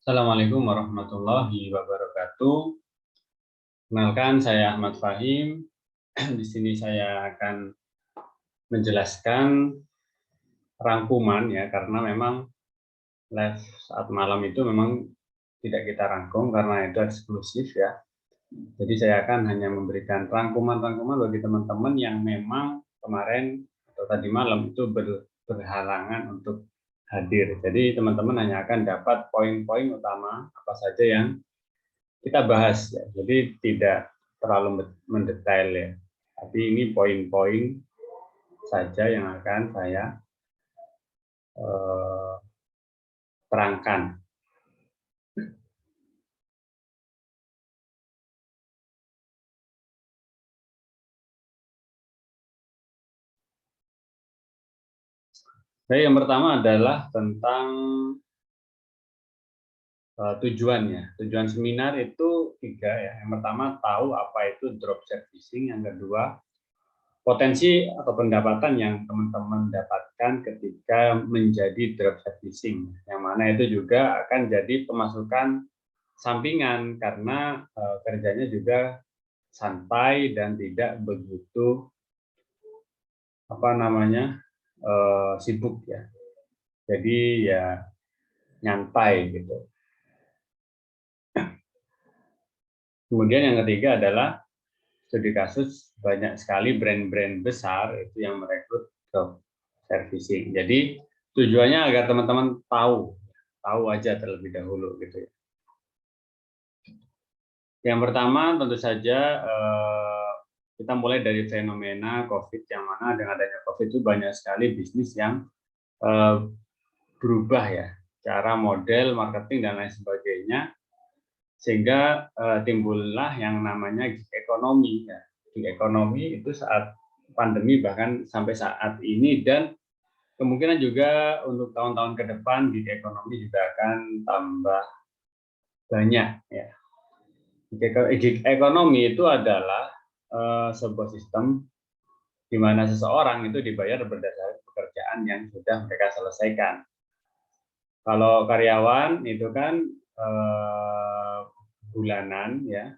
Assalamualaikum warahmatullahi wabarakatuh. Kenalkan, saya Ahmad Fahim. Di sini saya akan menjelaskan rangkuman ya, karena memang live saat malam itu memang tidak kita rangkum karena itu eksklusif ya. Jadi saya akan hanya memberikan rangkuman-rangkuman bagi teman-teman yang memang kemarin atau tadi malam itu berhalangan untuk hadir. Jadi teman-teman hanya akan dapat poin-poin utama apa saja yang kita bahas ya. Jadi tidak terlalu mendetail ya. Tapi ini poin-poin saja yang akan saya terangkan. Jadi yang pertama adalah tentang tujuannya. Tujuan seminar itu 3 ya. Yang pertama tahu apa itu drop servicing, yang kedua potensi atau pendapatan yang teman-teman dapatkan ketika menjadi drop servicing, yang mana itu juga akan jadi pemasukan sampingan karena kerjanya juga santai dan tidak begitu sibuk ya. Jadi ya nyantai gitu. Kemudian yang ketiga adalah studi kasus, banyak sekali brand-brand besar itu yang merekrut job servicing. Jadi tujuannya agar teman-teman tahu aja terlebih dahulu gitu ya. Yang pertama tentu saja kita mulai dari fenomena COVID, yang mana dengan adanya COVID itu banyak sekali bisnis yang berubah ya, cara model marketing dan lain sebagainya, sehingga timbullah yang namanya gig ekonomi ya. Gig ekonomi itu saat pandemi bahkan sampai saat ini, dan kemungkinan juga untuk tahun-tahun ke depan gig ekonomi juga akan tambah banyak ya. Gig ekonomi itu adalah sebuah sistem di mana seseorang itu dibayar berdasarkan pekerjaan yang sudah mereka selesaikan. Kalau karyawan itu kan bulanan ya.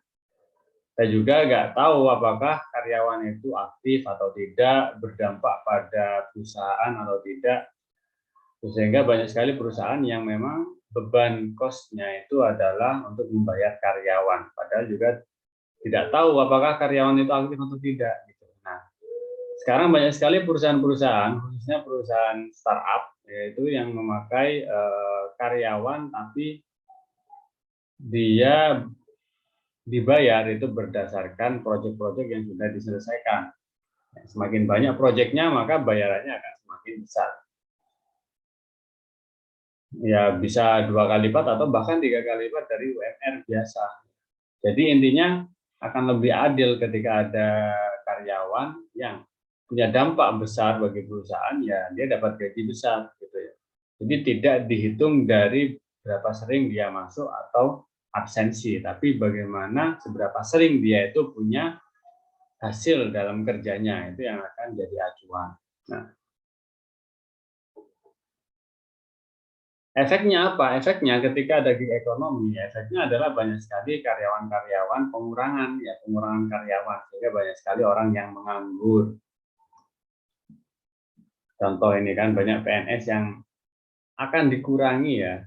Saya juga nggak tahu apakah karyawan itu aktif atau tidak, berdampak pada perusahaan atau tidak. Sehingga banyak sekali perusahaan yang memang beban cost-nya itu adalah untuk membayar karyawan. Padahal juga tidak tahu apakah karyawan itu aktif atau tidak. Nah, sekarang banyak sekali perusahaan-perusahaan, khususnya perusahaan startup, yaitu yang memakai karyawan, tapi dia dibayar itu berdasarkan proyek-proyek yang sudah diselesaikan. Semakin banyak proyeknya, maka bayarannya akan semakin besar. Ya bisa 2 kali lipat atau bahkan 3 kali lipat dari UMR biasa. Jadi intinya akan lebih adil ketika ada karyawan yang punya dampak besar bagi perusahaan, ya dia dapat gaji besar gitu ya. Jadi tidak dihitung dari berapa sering dia masuk atau absensi, tapi bagaimana seberapa sering dia itu punya hasil dalam kerjanya, itu yang akan jadi acuan. Nah, efeknya apa? Efeknya ketika ada gig ekonomi, efeknya adalah banyak sekali karyawan-karyawan pengurangan karyawan, sehingga banyak sekali orang yang menganggur. Contoh ini kan banyak PNS yang akan dikurangi ya,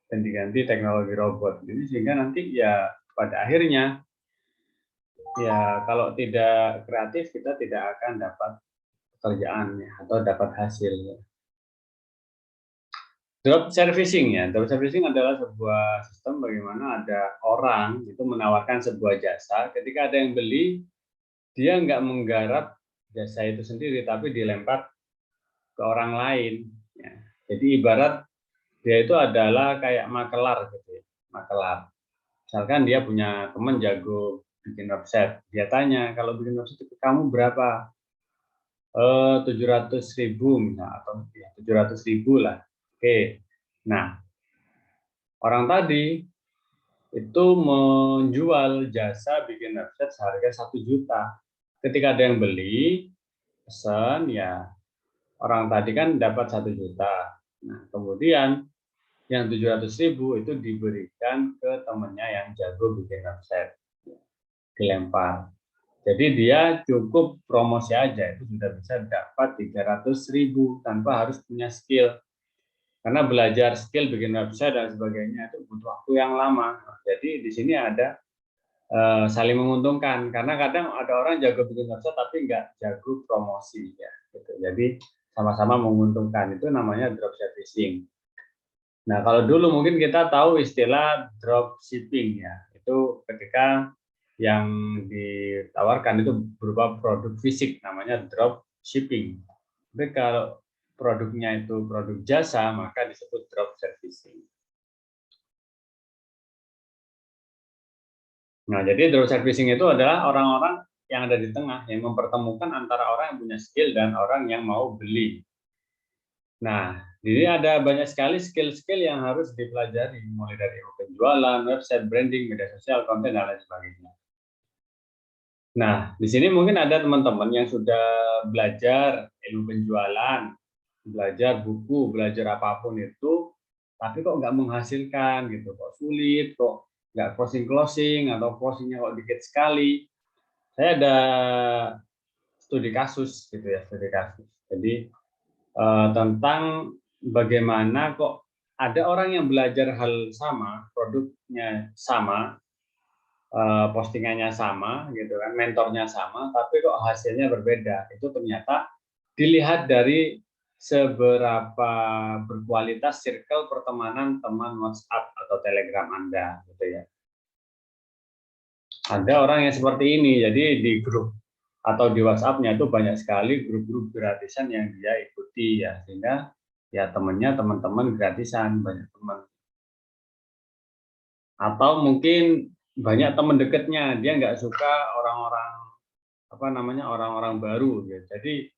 dan diganti teknologi robot. Jadi sehingga nanti ya pada akhirnya ya kalau tidak kreatif kita tidak akan dapat pekerjaan ya, atau dapat hasil ya. Drop servicing ya, drop servicing adalah sebuah sistem bagaimana ada orang itu menawarkan sebuah jasa, ketika ada yang beli, dia nggak menggarap jasa itu sendiri, tapi dilempar ke orang lain. Ya. Jadi ibarat dia itu adalah kayak makelar gitu ya, makelar. Misalkan dia punya teman jago bikin website, dia tanya, kalau bikin website itu kamu berapa? 700.000 misalnya, atau ya, 700.000 lah. Oke, nah orang tadi itu menjual jasa bikin website seharga 1 juta. Ketika ada yang beli, pesan ya orang tadi kan dapat 1 juta. Nah kemudian yang 700.000 itu diberikan ke temennya yang jago bikin website, dilempar. Jadi dia cukup promosi aja itu sudah bisa dapat 300.000 tanpa harus punya skill. Karena belajar skill bikin website dan sebagainya itu butuh waktu yang lama. Jadi di sini ada saling menguntungkan karena kadang ada orang jago bikin website tapi nggak jago promosi ya. Gitu. Jadi sama-sama menguntungkan, itu namanya dropshipping. Nah, kalau dulu mungkin kita tahu istilah dropshipping ya, itu ketika yang ditawarkan itu berupa produk fisik, namanya dropshipping. Tapi kalau produknya itu produk jasa, maka disebut drop servicing. Nah, jadi drop servicing itu adalah orang-orang yang ada di tengah, yang mempertemukan antara orang yang punya skill dan orang yang mau beli. Nah, ini ada banyak sekali skill-skill yang harus dipelajari, mulai dari penjualan, website, branding, media sosial, konten, dan lain sebagainya. Nah, di sini mungkin ada teman-teman yang sudah belajar ilmu penjualan, belajar buku, belajar apapun itu, tapi kok nggak menghasilkan gitu, kok sulit, kok nggak closing-closing, atau closingnya kok dikit sekali. Saya ada studi kasus gitu ya, studi kasus. Jadi tentang bagaimana kok ada orang yang belajar hal sama, produknya sama, postingannya sama, gitu kan, mentornya sama, tapi kok hasilnya berbeda. Itu ternyata dilihat dari seberapa berkualitas circle pertemanan teman WhatsApp atau Telegram Anda, gitu ya. Ada orang yang seperti ini, jadi di grup atau di WhatsApp-nya itu banyak sekali grup-grup gratisan yang dia ikuti ya, sehingga ya temennya teman-teman gratisan, banyak teman. Atau mungkin banyak teman dekatnya, dia nggak suka orang-orang apa namanya orang-orang baru ya. Jadi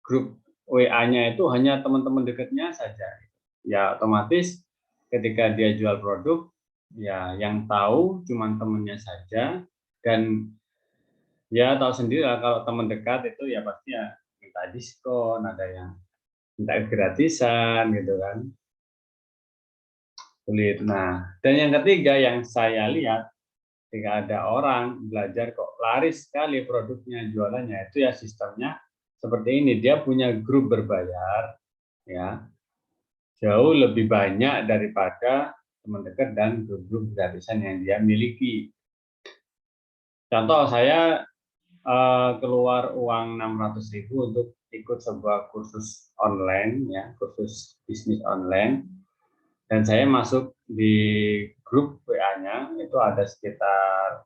grup WA-nya itu hanya teman-teman dekatnya saja. Ya otomatis ketika dia jual produk, ya yang tahu cuma temennya saja, dan ya tahu sendiri lah kalau teman dekat itu ya pasti ya minta diskon, ada yang minta gratisan gitu kan. Sulit. Nah, dan yang ketiga yang saya lihat ketika ada orang belajar kok laris sekali produknya, jualannya, itu ya sistemnya seperti ini, dia punya grup berbayar ya, jauh lebih banyak daripada teman dekat dan grup-grup gratisan yang dia miliki. Contoh saya keluar uang 600.000 untuk ikut sebuah kursus online ya, kursus bisnis online, dan saya masuk di grup WA-nya itu ada sekitar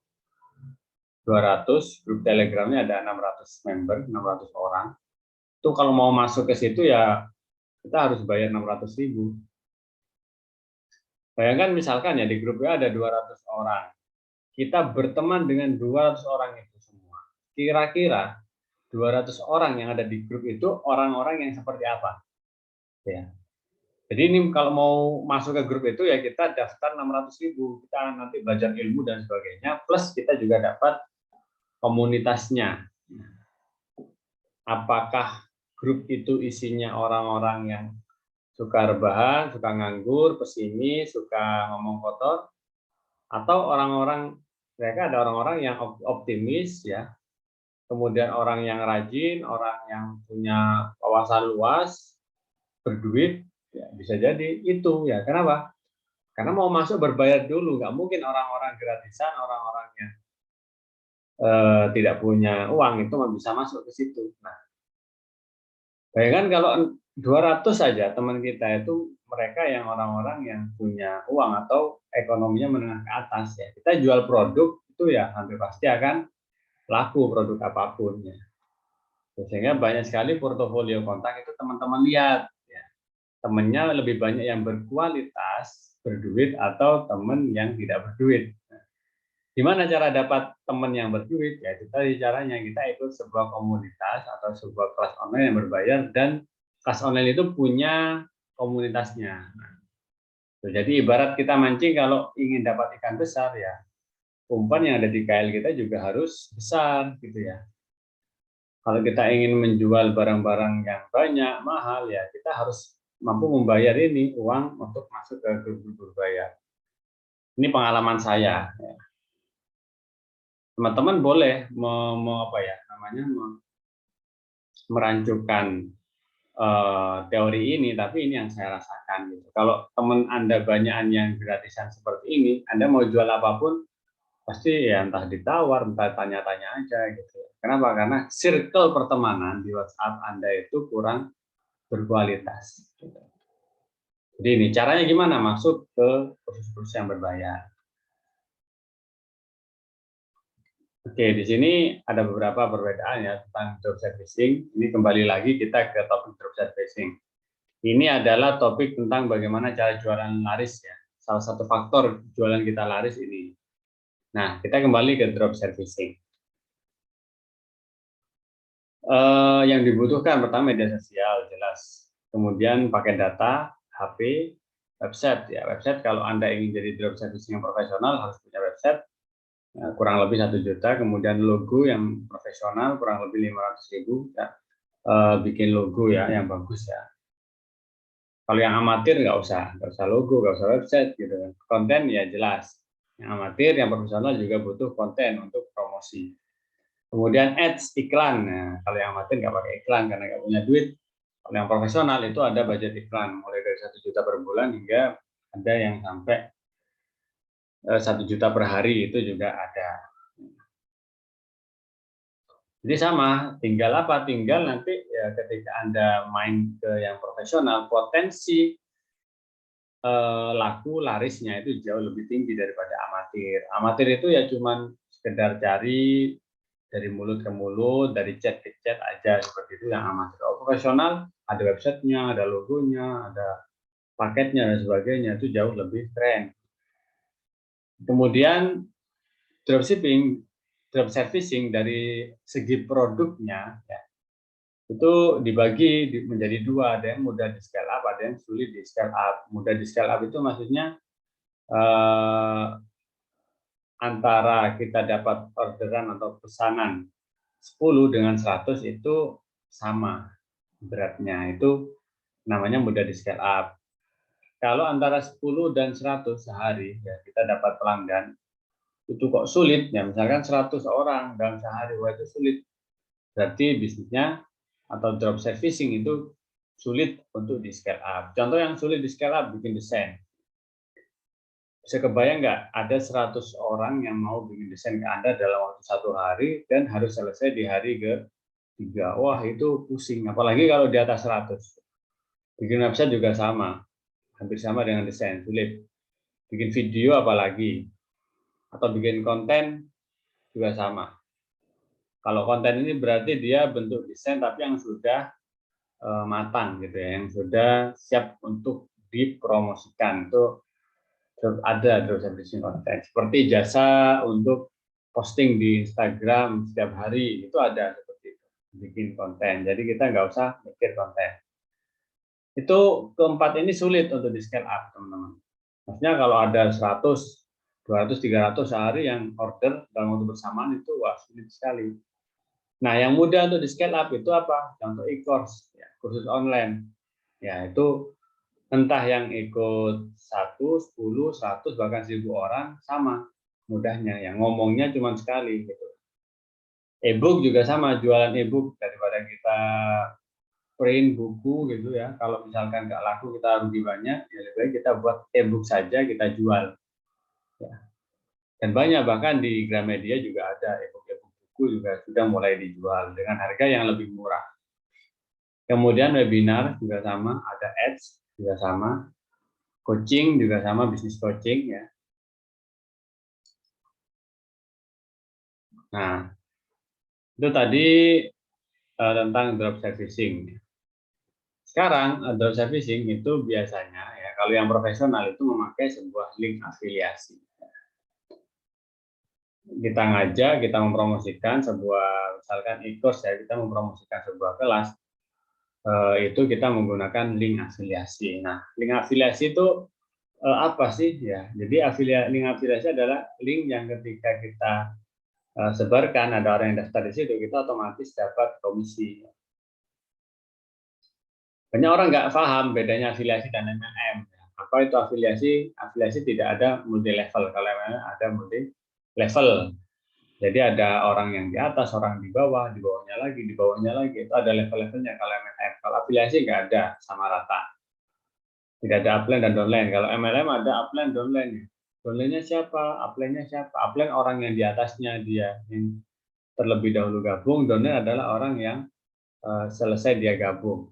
200, grup Telegramnya ada 600 member, 600 orang. Itu kalau mau masuk ke situ ya kita harus bayar 600.000. Bayangkan misalkan ya di grup WA ada 200 orang. Kita berteman dengan 200 orang itu semua. Kira-kira 200 orang yang ada di grup itu orang-orang yang seperti apa? Ya. Jadi ini kalau mau masuk ke grup itu ya kita daftar 600.000, kita nanti belajar ilmu dan sebagainya, plus kita juga dapat komunitasnya. Apakah grup itu isinya orang-orang yang suka rebahan, suka nganggur, pesimis, suka ngomong kotor, atau orang-orang, mereka ada orang-orang yang optimis ya, kemudian orang yang rajin, orang yang punya wawasan luas, berduit, ya bisa jadi itu ya. Kenapa? Karena mau masuk berbayar dulu, nggak mungkin orang-orang gratisan, orang-orang yang tidak punya uang itu nggak bisa masuk ke situ. Nah, bayangkan kalau 200 saja teman kita itu mereka yang orang-orang yang punya uang atau ekonominya menengah ke atas ya. Kita jual produk itu ya hampir pasti akan laku produk apapun ya. Sehingga banyak sekali portofolio kontak itu teman-teman lihat ya. Temennya lebih banyak yang berkualitas, berduit, atau teman yang tidak berduit. Gimana cara dapat teman yang berduit? Ya itu tadi caranya, kita ikut sebuah komunitas atau sebuah kelas online yang berbayar, dan kelas online itu punya komunitasnya. Nah, jadi ibarat kita mancing, kalau ingin dapat ikan besar ya umpan yang ada di KL kita juga harus besar gitu ya. Kalau kita ingin menjual barang-barang yang banyak, mahal ya kita harus mampu membayar ini uang untuk masuk ke grup berbayar. Ini pengalaman saya. Teman-teman boleh merancukan teori ini, tapi ini yang saya rasakan gitu. Kalau teman Anda banyakan yang gratisan seperti ini, Anda mau jual apapun pasti ya entah ditawar, entah tanya-tanya aja gitu. Kenapa? Karena circle pertemanan di WhatsApp Anda itu kurang berkualitas. Gitu. Jadi ini caranya gimana masuk ke kursus-kursus yang berbayar. Oke, di sini ada beberapa perbedaan ya tentang job servicing. Ini kembali lagi kita ke topik job servicing. Ini adalah topik tentang bagaimana cara jualan laris ya. Salah satu faktor jualan kita laris ini. Nah, kita kembali ke job servicing. Yang dibutuhkan pertama media sosial jelas. Kemudian pakai data, HP, website ya. Website kalau Anda ingin jadi job servicing yang profesional harus punya website. Kurang lebih 1 juta, kemudian logo yang profesional kurang lebih 500.000 ya. Bikin logo ya yang bagus ya. Kalau yang amatir nggak usah logo, nggak usah website gitu kan. Konten ya jelas. Yang amatir, yang profesional juga butuh konten untuk promosi. Kemudian ads, iklan. Nah, kalau yang amatir nggak pakai iklan karena nggak punya duit. Kalau yang profesional itu ada budget iklan mulai dari 1 juta per bulan hingga ada yang sampai 1 juta per hari itu juga ada. Jadi sama, tinggal apa? Tinggal nanti ya ketika Anda main ke yang profesional, potensi laku larisnya itu jauh lebih tinggi daripada amatir. Amatir itu ya cuman sekedar cari dari mulut ke mulut, dari chat ke chat aja seperti itu yang amatir. Kalau profesional ada websitenya, ada logonya, ada paketnya dan sebagainya itu jauh lebih keren. Kemudian dropshipping, drop servicing dari segi produknya ya, itu dibagi menjadi dua, ada yang mudah di scale up, ada yang sulit di scale up. Mudah di scale up itu maksudnya antara kita dapat orderan atau pesanan 10 dengan 100 itu sama beratnya, itu namanya mudah di scale up. Kalau antara 10 dan 100 sehari ya kita dapat pelanggan, itu kok sulit ya, misalkan 100 orang dalam sehari, wah itu sulit. Berarti bisnisnya atau drop servicing itu sulit untuk di scale up. Contoh yang sulit di scale up, bikin desain. Bisa kebayang nggak ada 100 orang yang mau bikin desain ke Anda dalam waktu 1 hari dan harus selesai di hari ke-3. Wah itu pusing, apalagi kalau di atas 100. Bikin website juga sama, hampir sama dengan desain, sulit. Bikin video apalagi, atau bikin konten juga sama. Kalau konten ini berarti dia bentuk desain tapi yang sudah matang gitu ya, yang sudah siap untuk dipromosikan. Itu ada drop servicing konten. Seperti jasa untuk posting di Instagram setiap hari, itu ada seperti itu, bikin konten. Jadi kita nggak usah mikir konten. Itu keempat ini sulit untuk di scale up, teman-teman. Maksudnya kalau ada 100, 200, 300 sehari yang order dalam waktu bersamaan itu wah sulit sekali. Nah, yang mudah untuk di scale up itu apa? Contoh e-course, ya, kursus online. Ya, itu entah yang ikut 1, 10, 100, bahkan 1000 orang, sama mudahnya. Yang ngomongnya cuma sekali. Gitu. E-book juga sama, jualan e-book daripada kita print buku gitu ya. Kalau misalkan nggak laku kita rugi banyak, ya lebih baik kita buat e-book saja, kita jual. Ya. Dan banyak, bahkan di Gramedia juga ada e-book buku juga sudah mulai dijual dengan harga yang lebih murah. Kemudian webinar juga sama, ada ads juga sama, coaching juga sama, bisnis coaching ya. Nah, itu tadi tentang drop servicing. Sekarang drop servicing itu biasanya ya kalau yang profesional itu memakai sebuah link afiliasi. Kita ngajak, kita mempromosikan sebuah, misalkan e-course ya, kita mempromosikan sebuah kelas, itu kita menggunakan link afiliasi. Nah, link afiliasi itu apa sih ya? Jadi link afiliasi adalah link yang ketika kita sebarkan, ada orang yang daftar di situ, kita otomatis dapat komisi. Banyak orang nggak paham bedanya afiliasi dan MLM. Apa itu afiliasi? Afiliasi tidak ada multi level. Kalau MLM ada multi level. Jadi ada orang yang di atas, orang di bawahnya lagi, di bawahnya lagi. Itu ada level-levelnya kalau MLM. Kalau afiliasi nggak ada, sama rata. Tidak ada upline dan downline. Kalau MLM ada upline, downline. Downline-nya siapa? Upline-nya siapa? Upline orang yang di atasnya dia yang terlebih dahulu gabung. Downline adalah orang yang selesai dia gabung.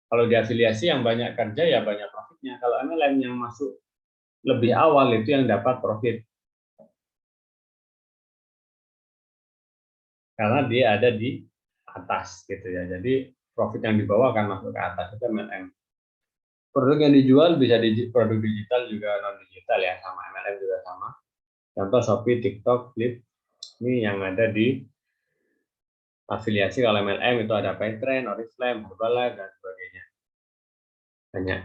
Kalau di afiliasi yang banyak kerja ya banyak profitnya. Kalau MLM yang masuk lebih awal itu yang dapat profit. Karena dia ada di atas gitu ya. Jadi profit yang di bawah akan masuk ke atas, itu MLM. Produk yang dijual bisa produk digital juga non digital ya, sama MLM juga sama. Contoh Shopee, TikTok, Flip, ini yang ada di afiliasi. Kalau MLM itu ada Paytrend, Oriflame, Herbalife dan sebagainya. Banyak.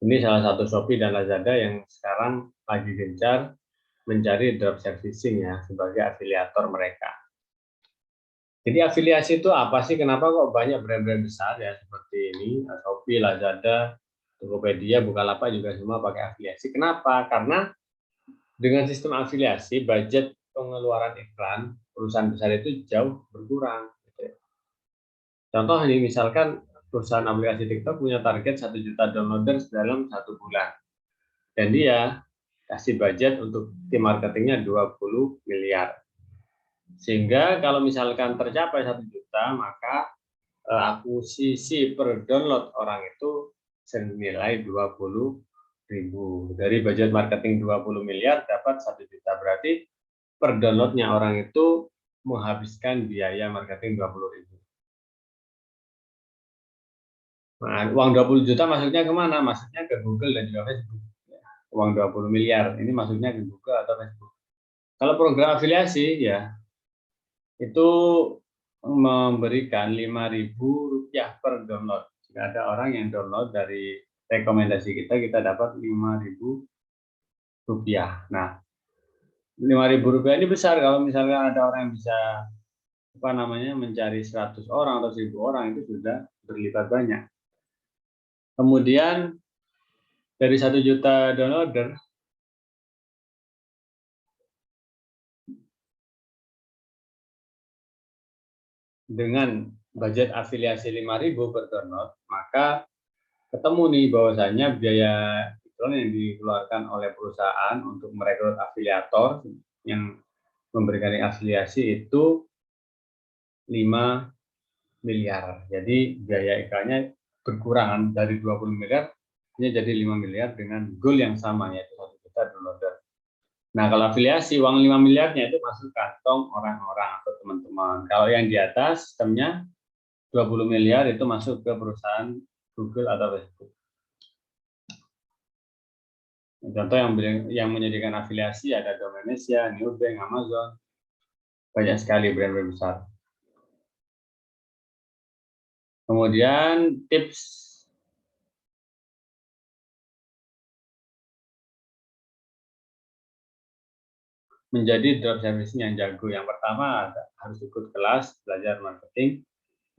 Ini salah satu Shopee dan Lazada yang sekarang lagi gencar mencari drop servicing ya sebagai afiliator mereka. Jadi afiliasi itu apa sih? Kenapa kok banyak brand-brand besar ya seperti ini, Shopee, Lazada, Tokopedia, Bukalapak juga semua pakai afiliasi. Kenapa? Karena dengan sistem afiliasi, budget pengeluaran iklan perusahaan besar itu jauh berkurang. Contoh ini misalkan perusahaan aplikasi TikTok punya target 1 juta downloaders dalam 1 bulan. Dan dia kasih budget untuk tim marketingnya 20 miliar. Sehingga kalau misalkan tercapai 1 juta, maka akuisisi per download orang itu senilai 20.000. Dari budget marketing 20 miliar dapat 1 juta. Berarti per downloadnya orang itu menghabiskan biaya marketing 20.000. Nah, uang 20 juta masuknya kemana? Masuknya ke Google dan juga Facebook. Uang 20 miliar, ini masuknya ke Google atau Facebook. Kalau program afiliasi, ya, itu memberikan Rp5.000 per download. Jika ada orang yang download dari rekomendasi kita dapat Rp5.000. Nah, Rp5.000 ini besar kalau misalnya ada orang yang bisa mencari 100 orang atau 1.000 orang, itu sudah berlipat banyak. Kemudian dari 1 juta downloader, dengan budget afiliasi 5.000 per download, maka ketemu nih bahwasanya biaya iklan yang dikeluarkan oleh perusahaan untuk merekrut afiliator yang memberikan afiliasi itu 5 miliar. Jadi biaya iklannya berkurang dari 20 miliar jadi 5 miliar dengan goal yang sama, yaitu 1 juta downloader. Nah, kalau afiliasi, uang 5 miliarnya itu masuk kantong orang-orang atau teman-teman. Kalau yang di atas, sistemnya 20 miliar itu masuk ke perusahaan Google atau Facebook. Contoh yang menyediakan afiliasi ada Domanesia, Newbank, Amazon, banyak sekali brand-brand besar. Kemudian tips menjadi drop servicing yang jago. Yang pertama harus ikut kelas belajar marketing,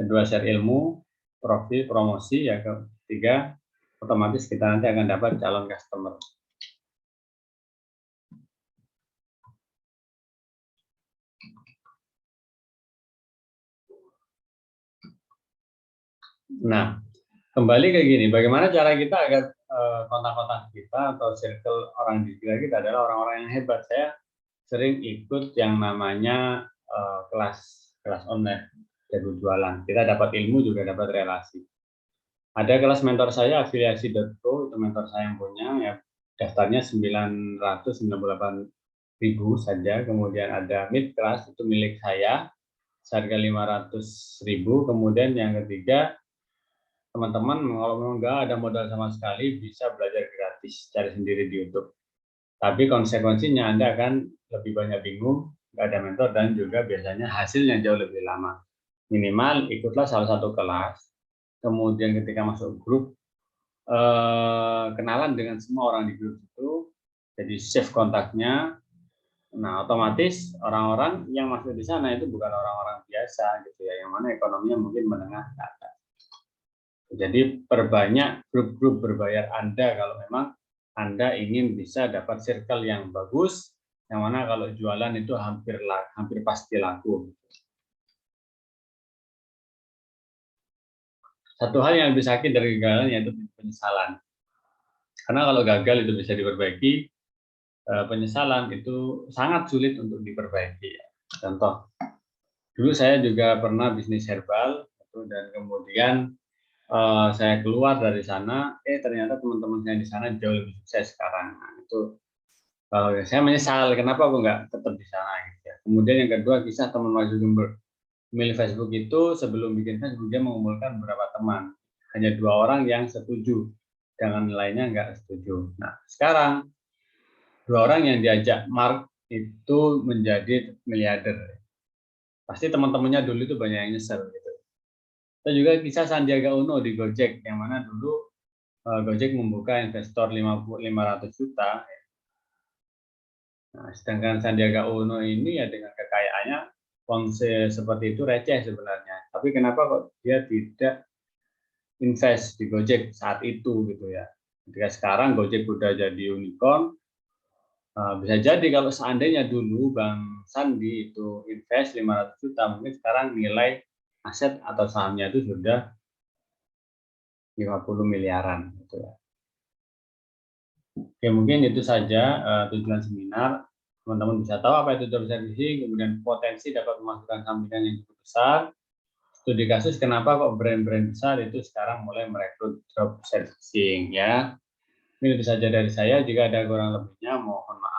kedua share ilmu, profil, promosi, yang ketiga otomatis kita nanti akan dapat calon customer. Nah, kembali ke gini, bagaimana cara kita agar kontak-kontak kita atau circle orang di sekitar kita adalah orang-orang yang hebat. Saya sering ikut yang namanya kelas online, jago jualan. Kita dapat ilmu juga dapat relasi. Ada kelas mentor saya, afiliasi.co, itu mentor saya yang punya, ya daftarnya 998.000 saja. Kemudian ada mid class, itu milik saya, seharga 500.000. Kemudian yang ketiga, teman-teman kalau memang nggak ada modal sama sekali, bisa belajar gratis, cari sendiri di YouTube. Tapi konsekuensinya Anda akan lebih banyak bingung, nggak ada mentor, dan juga biasanya hasilnya jauh lebih lama. Minimal ikutlah salah satu kelas, kemudian ketika masuk grup, kenalan dengan semua orang di grup itu, jadi save kontaknya. Nah, otomatis orang-orang yang masuk di sana itu bukan orang-orang biasa gitu ya, yang mana ekonominya mungkin menengah ke atas. Jadi perbanyak grup-grup berbayar Anda kalau memang Anda ingin bisa dapat circle yang bagus, yang mana kalau jualan itu hampir pasti laku. Satu hal yang lebih sakit dari kegagalan yaitu penyesalan. Karena kalau gagal itu bisa diperbaiki, penyesalan itu sangat sulit untuk diperbaiki. Contoh, dulu saya juga pernah bisnis herbal, dan kemudian saya keluar dari sana, ternyata teman-teman saya di sana jauh lebih sukses sekarang. Nah, itu saya menyesal, kenapa aku nggak tetap di sana gitu ya. Kemudian yang kedua, kisah teman Mark Zuckerberg. Memilih Facebook itu sebelum bikin Facebook dia mengumpulkan beberapa teman, hanya 2 orang yang setuju, dengan lainnya nggak setuju. Nah sekarang 2 orang yang diajak Mark itu menjadi miliarder. Pasti teman-temannya dulu itu banyak yang nyesel gitu. Dan juga kisah Sandiaga Uno di Gojek, yang mana dulu Gojek membuka investor 500 juta. Nah, sedangkan Sandiaga Uno ini ya dengan kekayaannya uang seperti itu receh sebenarnya. Tapi kenapa kok dia tidak invest di Gojek saat itu gitu ya. Ketika sekarang Gojek udah jadi unicorn, bisa jadi kalau seandainya dulu Bang Sandi itu invest 500 juta, mungkin sekarang nilai aset atau sahamnya itu sudah 50 miliaran gitu ya. Oke, mungkin itu saja tujuan seminar. Teman-teman bisa tahu apa itu dropshipping, kemudian potensi dapat memasukkan sampingan yang cukup besar. Studi kasus kenapa kok brand-brand besar itu sekarang mulai merekrut dropshipping ya. Ini itu saja dari saya. Jika ada kurang lebihnya mohon maaf.